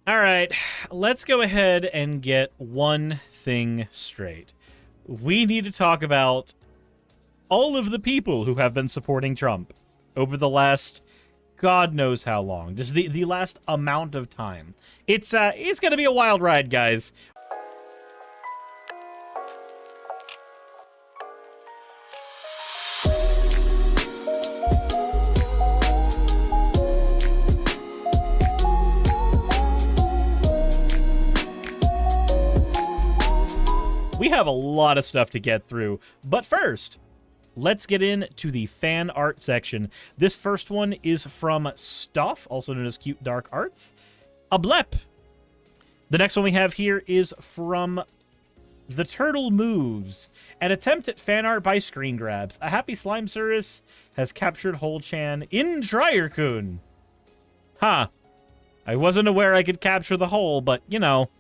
All right, let's go ahead and get one thing straight. We need to talk about all of the people who have been supporting Trump over the last God knows how long. Just the last amount of time. It's going to be a wild ride, guys. We have a lot of stuff to get through, but first, let's get into the fan art section. This first one is from Stuff, also known as Cute Dark Arts. A blep. The next one we have here is from The Turtle Moves. An attempt at fan art by screen grabs. A happy slime cirrus has captured Hole-chan in Dryer-kun. Huh. I wasn't aware I could capture the hole, but, you know,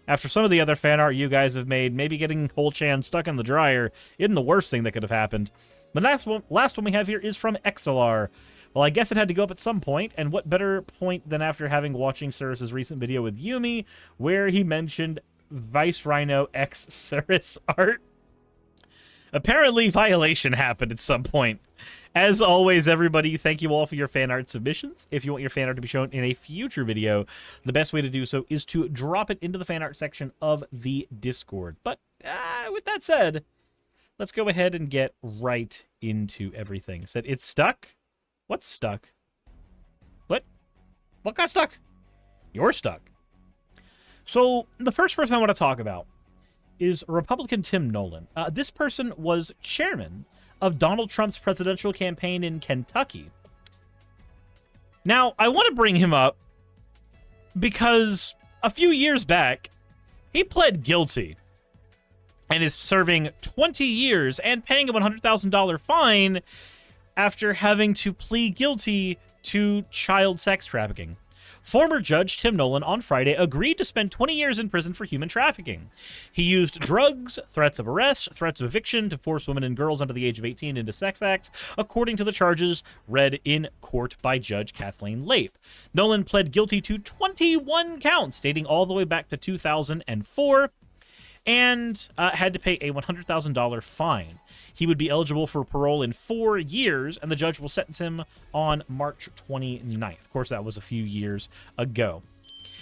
after some of the other fan art you guys have made, maybe getting Hole-chan stuck in the dryer isn't the worst thing that could have happened. The last one we have here is from XLR. Well, I guess it had to go up at some point, and what better point than after watching Cirrus's recent video with Yumi, where he mentioned Vice Rhino X Cirrus art. Apparently, violation happened at some point. As always, everybody, thank you all for your fan art submissions. If you want your fan art to be shown in a future video, the best way to do so is to drop it into the fan art section of the Discord. But with that said, let's go ahead and get right into everything. Said it's stuck? What's stuck? What? What got stuck? You're stuck. So, the first person I want to talk about is Republican Tim Nolan. This person was chairman of Donald Trump's presidential campaign in Kentucky. Now, I want to bring him up because a few years back, he pled guilty and is serving 20 years and paying a $100,000 fine after having to plead guilty to child sex trafficking. Former Judge Tim Nolan on Friday agreed to spend 20 years in prison for human trafficking. He used drugs, threats of arrest, threats of eviction to force women and girls under the age of 18 into sex acts, according to the charges read in court by Judge Kathleen Lape. Nolan pled guilty to 21 counts dating all the way back to 2004 and had to pay a $100,000 fine. He would be eligible for parole in 4 years, and the judge will sentence him on March 29th. Of course, that was a few years ago.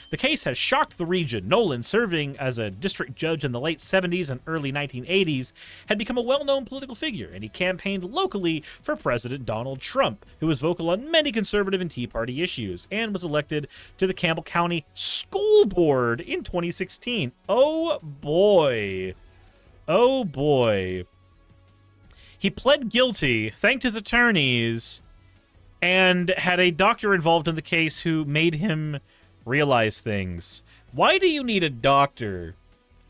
The case has shocked the region. Nolan, serving as a district judge in the late 70s and early 1980s, had become a well-known political figure, and he campaigned locally for President Donald Trump, who was vocal on many conservative and Tea Party issues, and was elected to the Campbell County School Board in 2016. Oh, boy. Oh, boy. He pled guilty, thanked his attorneys, and had a doctor involved in the case who made him realize things. Why do you need a doctor?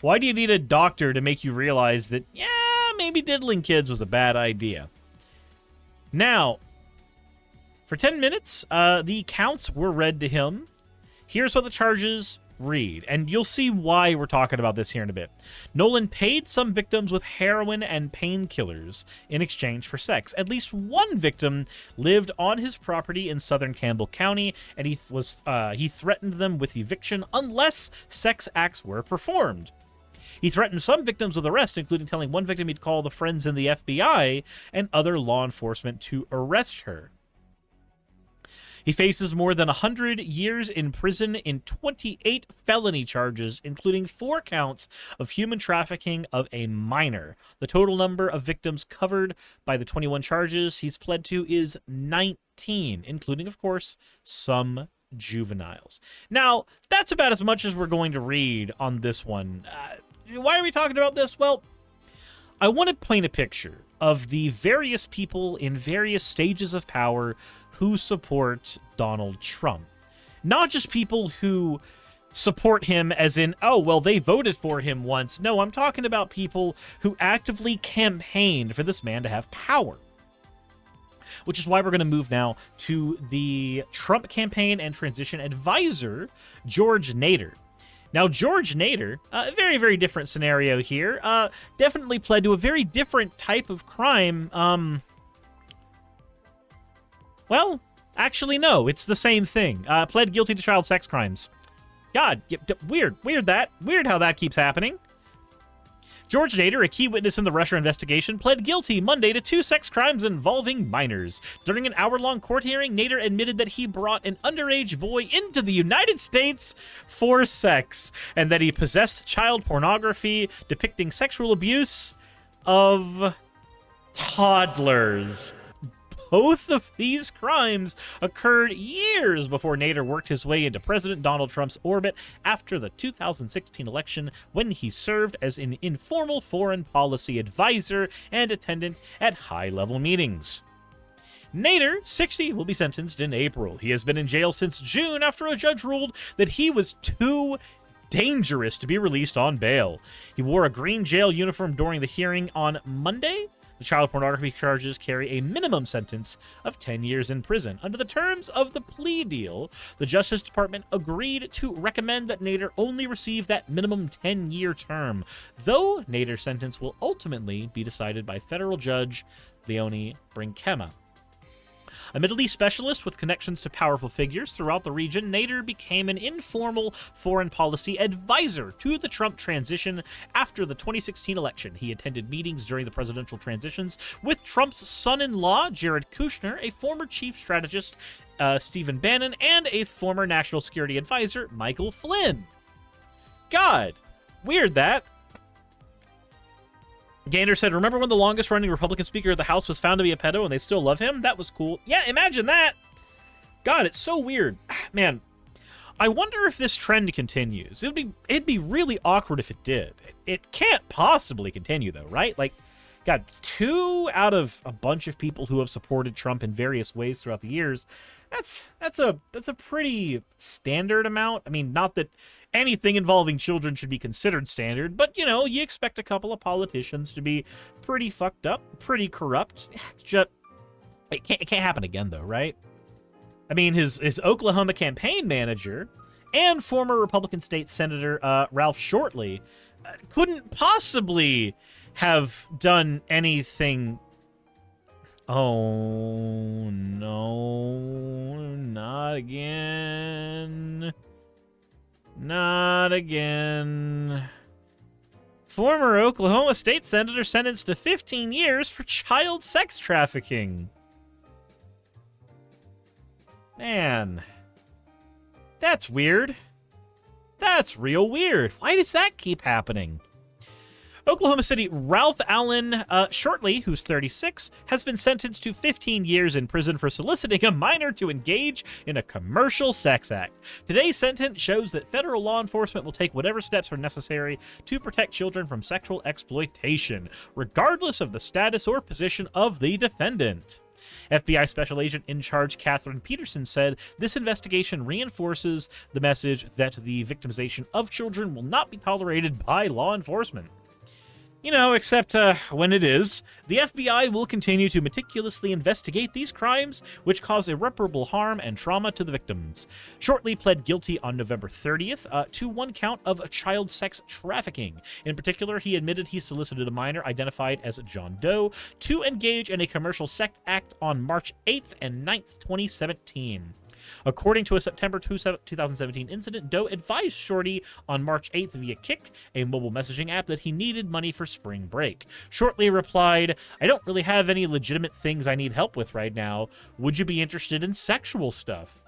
Why do you need a doctor to make you realize that, yeah, maybe diddling kids was a bad idea? Now, for 10 minutes, the counts were read to him. Here's what the charges read, and you'll see why we're talking about this here in a bit. Nolan paid some victims with heroin and painkillers in exchange for sex. At least one victim lived on his property in southern Campbell County, and he threatened them with eviction unless sex acts were performed. He threatened some victims with arrest, including telling one victim he'd call the friends in the FBI and other law enforcement to arrest her. He faces more than 100 years in prison in 28 felony charges, including 4 counts of human trafficking of a minor. The total number of victims covered by the 21 charges he's pled to is 19, including, of course, some juveniles. Now, that's about as much as we're going to read on this one. Why are we talking about this? Well, I want to paint a picture of the various people in various stages of power who support Donald Trump. Not just people who support him as in, oh, well, they voted for him once. No, I'm talking about people who actively campaigned for this man to have power. Which is why we're going to move now to the Trump campaign and transition advisor, George Nader. Now, George Nader, a very, very different scenario here, definitely pled to a very different type of crime. Well, actually, no, it's the same thing. Pled guilty to child sex crimes. God, weird how that keeps happening. George Nader, a key witness in the Russia investigation, pled guilty Monday to 2 sex crimes involving minors. During an hour-long court hearing, Nader admitted that he brought an underage boy into the United States for sex, and that he possessed child pornography depicting sexual abuse of toddlers. Both of these crimes occurred years before Nader worked his way into President Donald Trump's orbit after the 2016 election, when he served as an informal foreign policy advisor and attendant at high-level meetings. Nader, 60, will be sentenced in April. He has been in jail since June after a judge ruled that he was too dangerous to be released on bail. He wore a green jail uniform during the hearing on Monday. The child pornography charges carry a minimum sentence of 10 years in prison. Under the terms of the plea deal, the Justice Department agreed to recommend that Nader only receive that minimum 10-year term, though Nader's sentence will ultimately be decided by federal judge Leonie Brinkema. A Middle East specialist with connections to powerful figures throughout the region, Nader became an informal foreign policy advisor to the Trump transition after the 2016 election. He attended meetings during the presidential transitions with Trump's son-in-law, Jared Kushner, a former chief strategist, Stephen Bannon, and a former national security advisor, Michael Flynn. God, weird that. Gaynor said, remember when the longest-running Republican Speaker of the House was found to be a pedo and they still love him? That was cool. Yeah, imagine that. God, it's so weird. Man, I wonder if this trend continues. It'd be really awkward if it did. It can't possibly continue, though, right? Like, God, 2 out of a bunch of people who have supported Trump in various ways throughout the years, that's a pretty standard amount. I mean, not that anything involving children should be considered standard, but, you know, you expect a couple of politicians to be pretty fucked up, pretty corrupt. It can't happen again, though, right? I mean, his Oklahoma campaign manager and former Republican state senator Ralph Shortley couldn't possibly have done anything. Oh, no, not again. Not again. Former Oklahoma State Senator sentenced to 15 years for child sex trafficking. Man. That's weird. That's real weird. Why does that keep happening? Oklahoma City Ralph Allen Shortley, who's 36, has been sentenced to 15 years in prison for soliciting a minor to engage in a commercial sex act. Today's sentence shows that federal law enforcement will take whatever steps are necessary to protect children from sexual exploitation, regardless of the status or position of the defendant. FBI Special Agent in charge Catherine Peterson said this investigation reinforces the message that the victimization of children will not be tolerated by law enforcement. You know, except when it is. The FBI will continue to meticulously investigate these crimes, which cause irreparable harm and trauma to the victims. Shortley pled guilty on November 30th to 1 count of child sex trafficking. In particular, he admitted he solicited a minor identified as John Doe to engage in a commercial sex act on March 8th and 9th, 2017. According to a September 2017 incident, Doe advised Shorty on March 8th via Kik, a mobile messaging app, that he needed money for spring break. Shortly replied, I don't really have any legitimate things I need help with right now. Would you be interested in sexual stuff?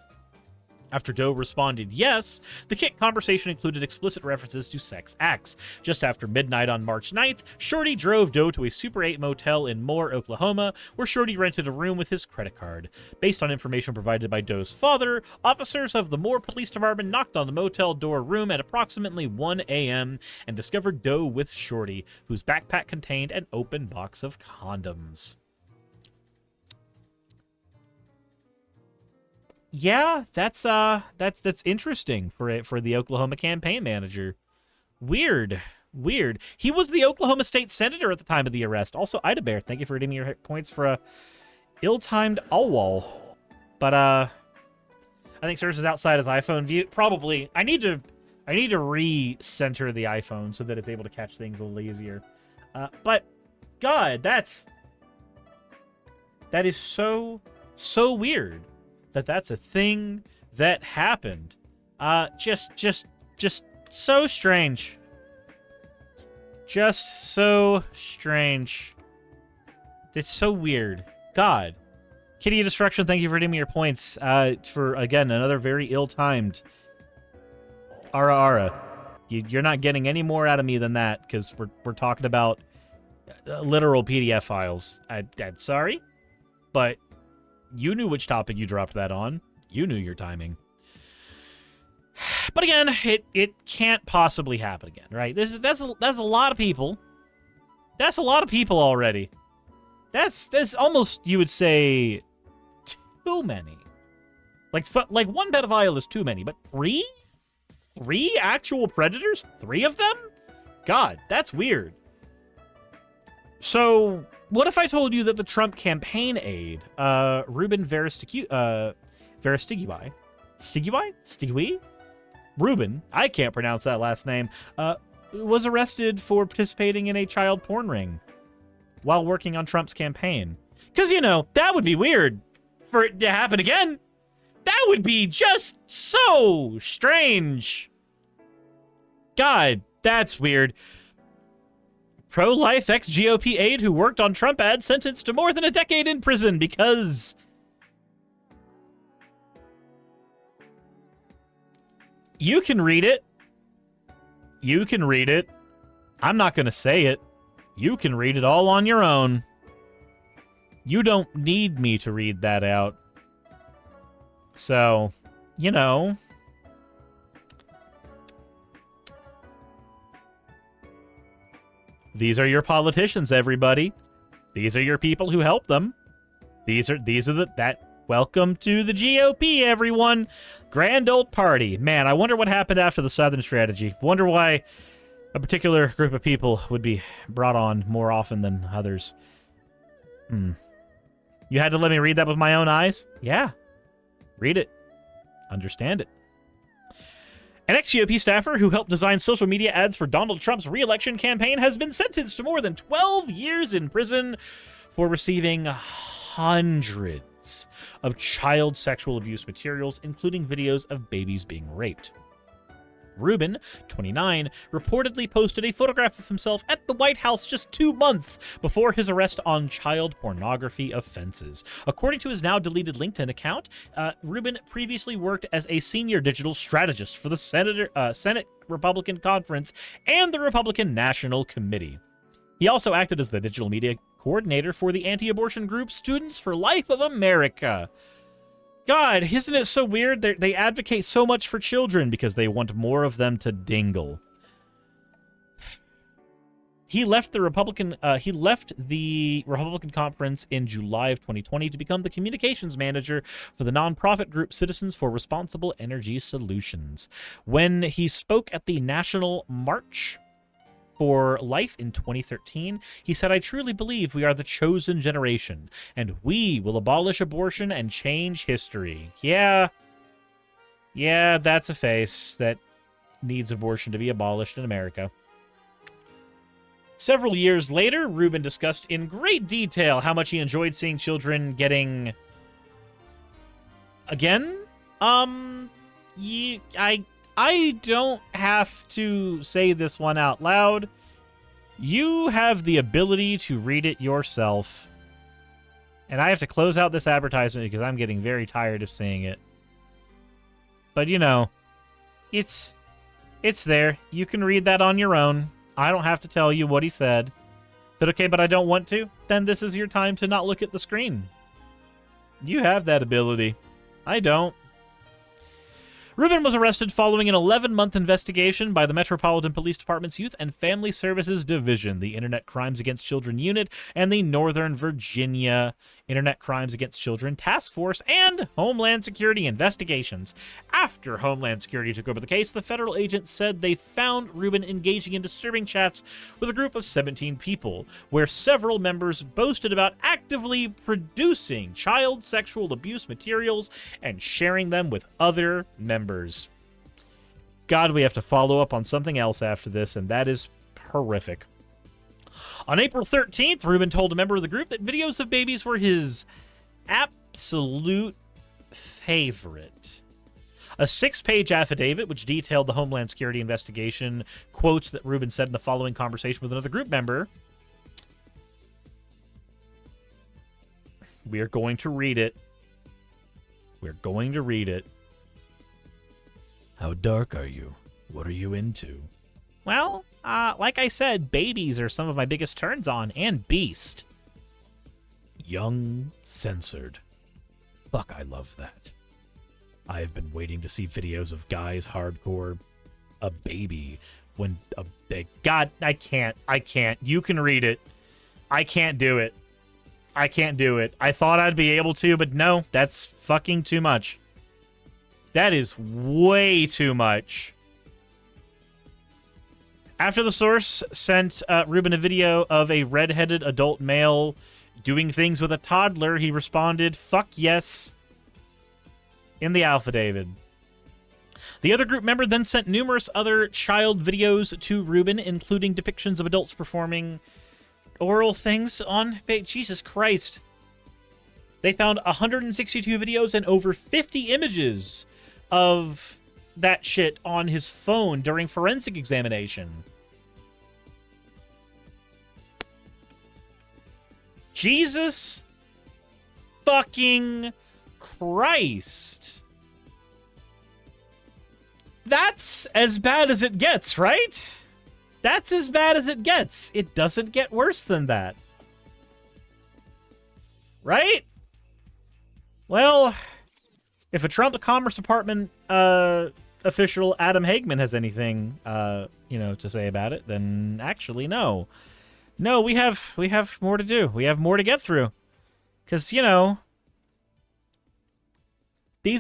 After Doe responded yes, the Kik conversation included explicit references to sex acts. Just after midnight on March 9th, Shorty drove Doe to a Super 8 motel in Moore, Oklahoma, where Shorty rented a room with his credit card. Based on information provided by Doe's father, officers of the Moore Police Department knocked on the motel door room at approximately 1 a.m. and discovered Doe with Shorty, whose backpack contained an open box of condoms. Yeah, that's interesting for the Oklahoma campaign manager. Weird. He was the Oklahoma State Senator at the time of the arrest. Also, Ida Bear, thank you for redeeming your points for a ill-timed Allwall. But I think service is outside his iPhone view. Probably. I need to re-center the iPhone so that it's able to catch things a little easier. But God, that is so weird. That's a thing that happened. Just Just so strange. Just so strange. It's so weird. God. Kitty Destruction, thank you for giving me your points. For, again, another very ill-timed Ara Ara. You're not getting any more out of me than that, because we're talking about literal PDF files. I'm sorry, but you knew which topic you dropped that on. You knew your timing. But again, it can't possibly happen again, right? That's a lot of people. That's a lot of people already. That's almost, you would say, too many. Like one pedophile is too many, but three? 3 actual predators? 3 of them? God, that's weird. So, what if I told you that the Trump campaign aide, Ruben Verostigui? Ruben, I can't pronounce that last name, was arrested for participating in a child porn ring while working on Trump's campaign. Because, you know, that would be weird for it to happen again. That would be just so strange. God, that's weird. Pro-life ex-GOP aide who worked on Trump ads sentenced to more than a decade in prison because... You can read it. You can read it. I'm not going to say it. You can read it all on your own. You don't need me to read that out. So, you know. These are your politicians, everybody. These are your people who help them. These are welcome to the GOP, everyone. Grand old party. Man, I wonder what happened after the Southern strategy. Wonder why a particular group of people would be brought on more often than others. You had to let me read that with my own eyes? Yeah. Read it. Understand it. An ex-GOP staffer who helped design social media ads for Donald Trump's re-election campaign has been sentenced to more than 12 years in prison for receiving hundreds of child sexual abuse materials, including videos of babies being raped. Rubin, 29, reportedly posted a photograph of himself at the White House just 2 months before his arrest on child pornography offenses. According to his now-deleted LinkedIn account, Rubin previously worked as a senior digital strategist for the Senate Republican Conference and the Republican National Committee. He also acted as the digital media coordinator for the anti-abortion group Students for Life of America. God, isn't it so weird? They advocate so much for children because they want more of them to dingle. He left the Republican Conference in July of 2020 to become the communications manager for the nonprofit group Citizens for Responsible Energy Solutions. When he spoke at the National March for Life in 2013, he said, "I truly believe we are the chosen generation, and we will abolish abortion and change history." Yeah, that's a face that needs abortion to be abolished in America. Several years later, Rubin discussed in great detail how much he enjoyed seeing children getting... Again? I don't have to say this one out loud. You have the ability to read it yourself. And I have to close out this advertisement because I'm getting very tired of seeing it. But, you know, it's there. You can read that on your own. I don't have to tell you what he said. Is it okay, but I don't want to? Then this is your time to not look at the screen. You have that ability. I don't. Rubin was arrested following an 11-month investigation by the Metropolitan Police Department's Youth and Family Services Division, the Internet Crimes Against Children Unit, and the Northern Virginia Internet Crimes Against Children Task Force, and Homeland Security investigations. After Homeland Security took over the case, the federal agents said they found Rubin engaging in disturbing chats with a group of 17 people, where several members boasted about actively producing child sexual abuse materials and sharing them with other members. God, we have to follow up on something else after this, and that is horrific. On April 13th, Rubin told a member of the group that videos of babies were his absolute favorite. A 6-page affidavit which detailed the Homeland Security investigation quotes that Rubin said in the following conversation with another group member. We are going to read it. We're going to read it. How dark are you? What are you into? Well, like I said, babies are some of my biggest turns on, and Beast. Young, censored. Fuck, I love that. I have been waiting to see videos of guys hardcore a baby when a big... God, I can't. You can read it. I can't do it. I can't do it. I thought I'd be able to, but no, that's fucking too much. That is way too much. After the source sent Rubin a video of a redheaded adult male doing things with a toddler, he responded, "Fuck yes," in the affidavit. The other group member then sent numerous other child videos to Rubin, including depictions of adults performing oral things on... Jesus Christ. They found 162 videos and over 50 images of that shit on his phone during forensic examination. Jesus fucking Christ. That's as bad as it gets, right? That's as bad as it gets. It doesn't get worse than that. Right? Well, if a Trump Commerce Department official, Adam Hagman, has anything, to say about it, then actually, no. No, we have more to do. We have more to get through. Because, these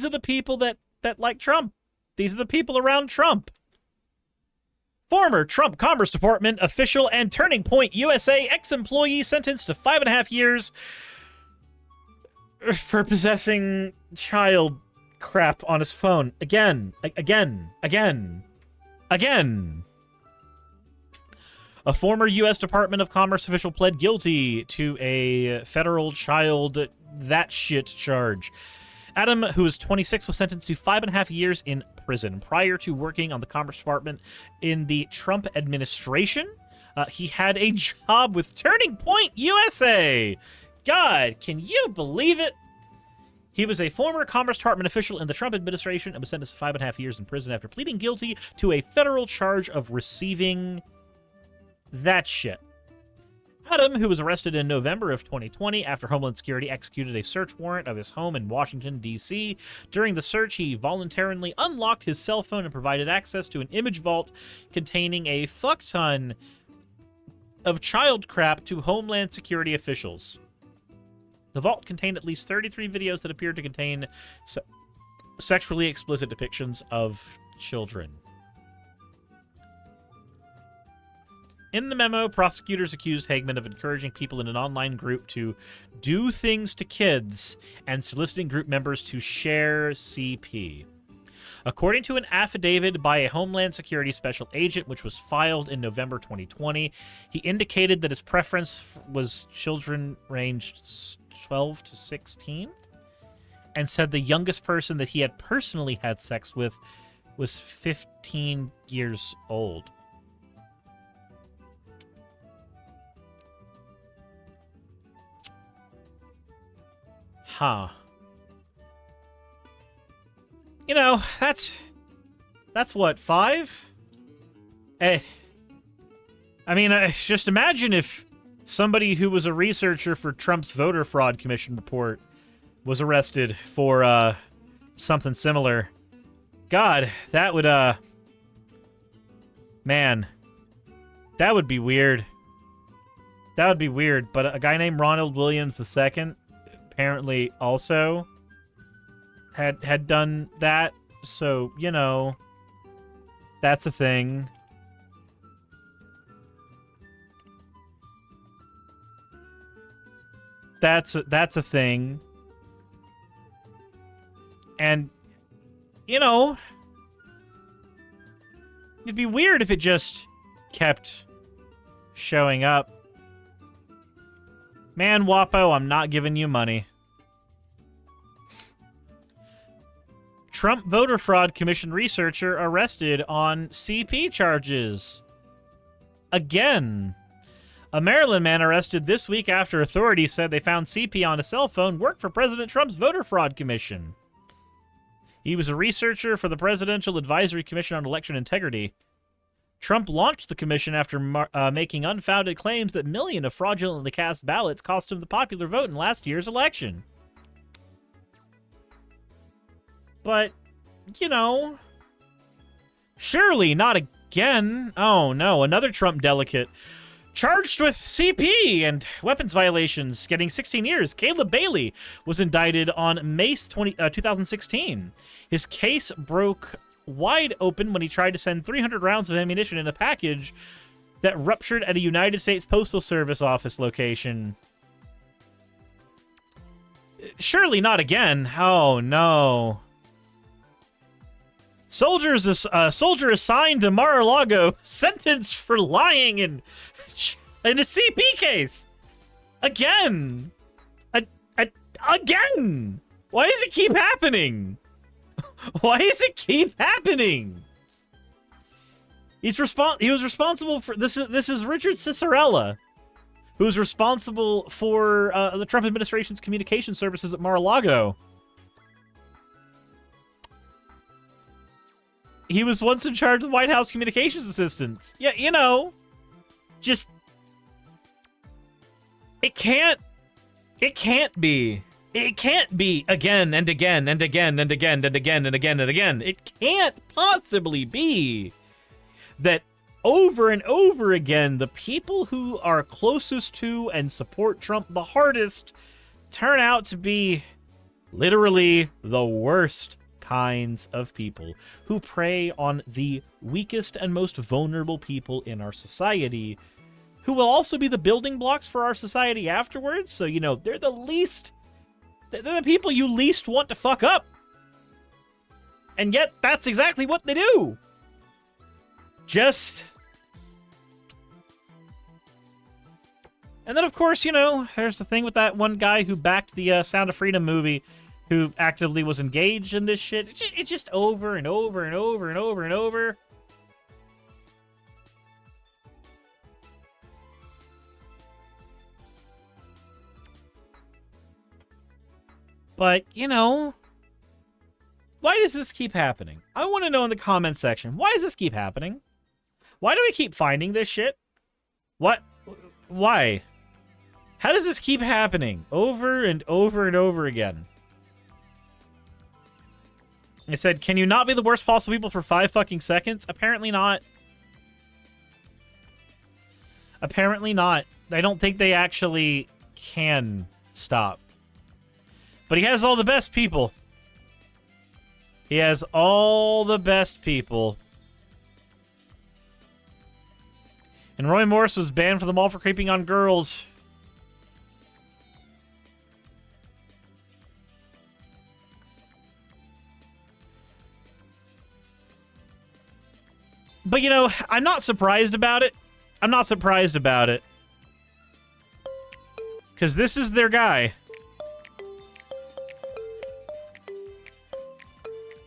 are the people that like Trump. These are the people around Trump. Former Trump Commerce Department official and Turning Point USA ex-employee sentenced to 5.5 years for possessing child crap on his phone. Again. A former U.S. Department of Commerce official pled guilty to a federal child that shit charge. Adam, who is 26, was sentenced to 5.5 years in prison. Prior to working on the Commerce Department in the Trump administration, he had a job with Turning Point USA. God, can you believe it? He was a former Commerce Department official in the Trump administration and was sentenced to 5.5 years in prison after pleading guilty to a federal charge of receiving that shit. Adam, who was arrested in November of 2020 after Homeland Security executed a search warrant of his home in Washington, D.C. During the search, he voluntarily unlocked his cell phone and provided access to an image vault containing a fuck ton of child crap to Homeland Security officials. The vault contained at least 33 videos that appeared to contain sexually explicit depictions of children. In the memo, prosecutors accused Hagman of encouraging people in an online group to do things to kids and soliciting group members to share CP. According to an affidavit by a Homeland Security special agent, which was filed in November 2020, he indicated that his preference was children ranged 12 to 16, and said the youngest person that he had personally had sex with was 15 years old. Huh. That's what, 5? Just imagine if somebody who was a researcher for Trump's voter fraud commission report was arrested for, something similar. God, that would, man, that would be weird. That would be weird, but a guy named Ronald Williams II apparently also had done that, so, that's a thing. That's a thing. And, it'd be weird if it just kept showing up. Man, Wapo, I'm not giving you money. Trump voter fraud commission researcher arrested on CP charges. Again. A Maryland man arrested this week after authorities said they found CP on a cell phone worked for President Trump's voter fraud commission. He was a researcher for the Presidential Advisory Commission on Election Integrity. Trump launched the commission after making unfounded claims that millions of fraudulently cast ballots cost him the popular vote in last year's election. But, you know, surely not again. Oh, no, another Trump delegate charged with CP and weapons violations, getting 16 years. Caleb Bailey was indicted on May 2016. His case broke wide open when he tried to send 300 rounds of ammunition in a package that ruptured at a United States Postal Service office location. Surely not again. Oh, no. Soldier assigned to Mar-a-Lago sentenced for lying in a CP case. Again. Again. Why does it keep happening? Why does it keep happening? He was responsible for this is Richard Cicerella, who's responsible for the Trump administration's communication services at Mar-a-Lago. He was once in charge of White House communications assistants. Yeah, you know, just it can't be. It can't be again and again and again and again and again and again and again. It can't possibly be that over and over again, the people who are closest to and support Trump the hardest turn out to be literally the worst kinds of people who prey on the weakest and most vulnerable people in our society, who will also be the building blocks for our society afterwards. So, you know, they're the people you least want to fuck up. And yet, that's exactly what they do. And then, of course, you know, there's the thing with that one guy who backed the Sound of Freedom movie, who actively was engaged in this shit. It's just over and over and over and over and over. But, you know, why does this keep happening? I want to know in the comments section. Why does this keep happening? Why do we keep finding this shit? What? Why? How does this keep happening over and over and over again? I said, can you not be the worst possible people for 5 fucking seconds? Apparently not. Apparently not. I don't think they actually can stop. But he has all the best people. He has all the best people. And Roy Morris was banned from the mall for creeping on girls. But, you know, I'm not surprised about it. I'm not surprised about it. Because this is their guy.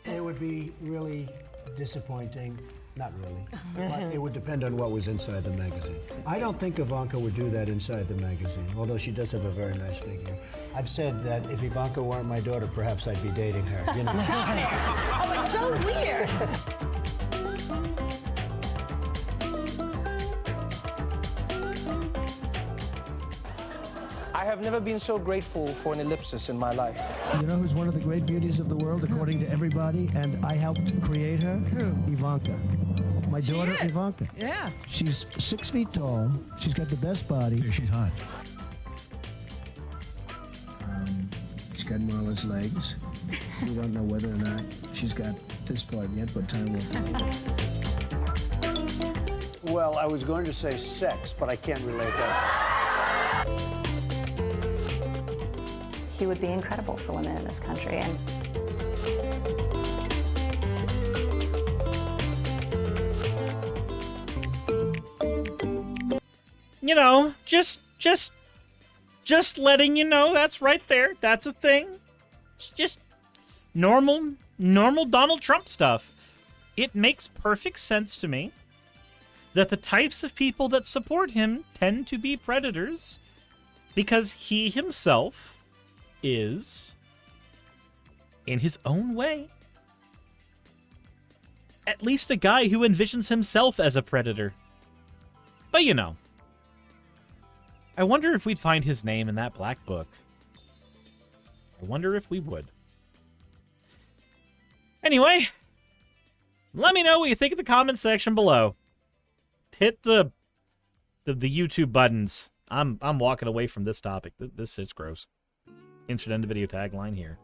It would be really disappointing. Not really. But it would depend on what was inside the magazine. I don't think Ivanka would do that inside the magazine, although she does have a very nice figure. I've said that if Ivanka weren't my daughter, perhaps I'd be dating her. You know? Stop it! Oh, it's so weird. I have never been so grateful for an ellipsis in my life. You know who's one of the great beauties of the world, according to everybody, and I helped create her? Who? Ivanka. My daughter, is. Ivanka. Yeah. She's 6 feet tall. She's got the best body. Yeah, she's hot. She's got Marla's legs. We don't know whether or not she's got this part yet, but time will tell. Well, I was going to say sex, but I can't relate that. He would be incredible for women in this country. And you know, just letting you know that's right there. That's a thing. It's just normal normal Donald Trump stuff. It makes perfect sense to me that the types of people that support him tend to be predators because he himself is, in his own way, at least a guy who envisions himself as a predator. But you know, I wonder if we'd find his name in that black book. I wonder if we would. Anyway, let me know what you think in the comments section below. Hit the YouTube buttons. I'm walking away from this topic. This is gross. Insert end of video tagline here.